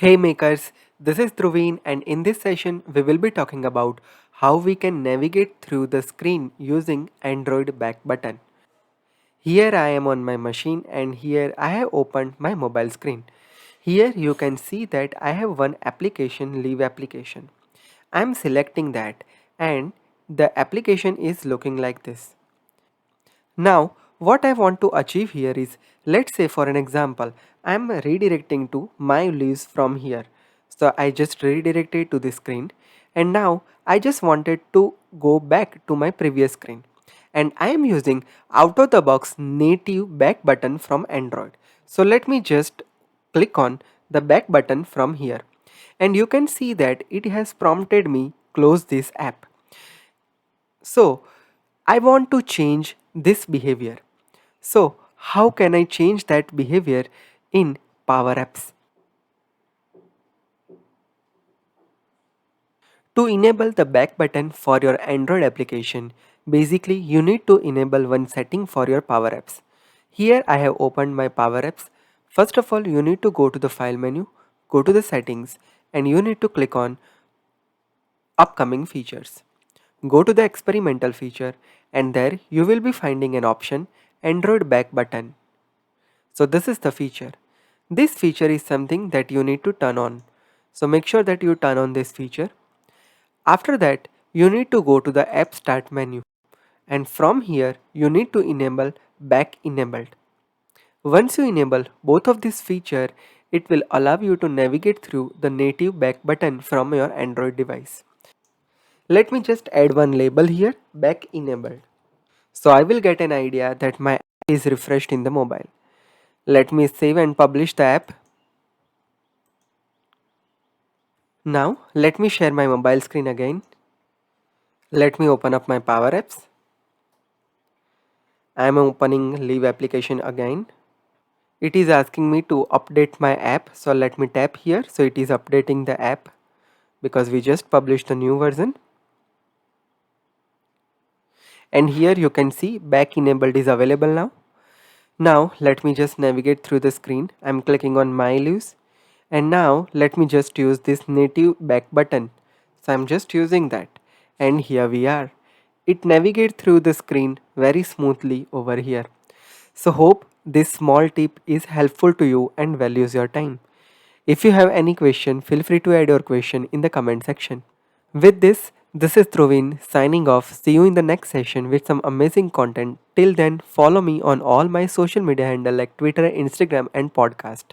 Hey makers, this is Dhruveen, and in this session we will be talking about how we can navigate through the screen using Android back button. Here I am on my machine and here I have opened my mobile screen. Here you can see that I have one application, Leave application. I am selecting that and the application is looking like this. Now, what I want to achieve here is, let's say for an example, I am redirecting to my leaves from here. So I just redirected to this screen and now I just wanted to go back to my previous screen. And I am using out of the box native back button from Android. So let me just click on the back button from here. And you can see that it has prompted me close this app. So I want to change this behavior. So how can I change that behavior in Power Apps? To enable the back button for your Android application, basically you need to enable one setting for your Power Apps. Here I have opened my Power Apps. First of all, you need to go to the file menu, go to the settings, and you need to click on upcoming features. Go to the experimental feature and there you will be finding an option Android back button. So this is the feature. This feature is something that you need to turn on. So make sure that you turn on this feature. After that, you need to go to the app start menu and from here you need to enable back enabled. Once you enable both of these feature, it will allow you to navigate through the native back button from your Android device. Let me just add one label here, back enabled. So I will get an idea that my app is refreshed in the mobile. Let me save and publish the app. Now let me share my mobile screen again. Let me open up my Power Apps. I am opening Leave application again. It is asking me to update my app. So let me tap here. So it is updating the app because we just published a new version. And here you can see back enabled is available now. Now let me just navigate through the screen. I'm clicking on my leaves. And now let me just use this native back button. So I'm just using that. And here we are. It navigates through the screen very smoothly over here. So hope this small tip is helpful to you and values your time. If you have any question, feel free to add your question in the comment section. With this is Dhruvin signing off. See you in the next session with some amazing content. Till then, follow me on all my social media handle like Twitter, Instagram and podcast.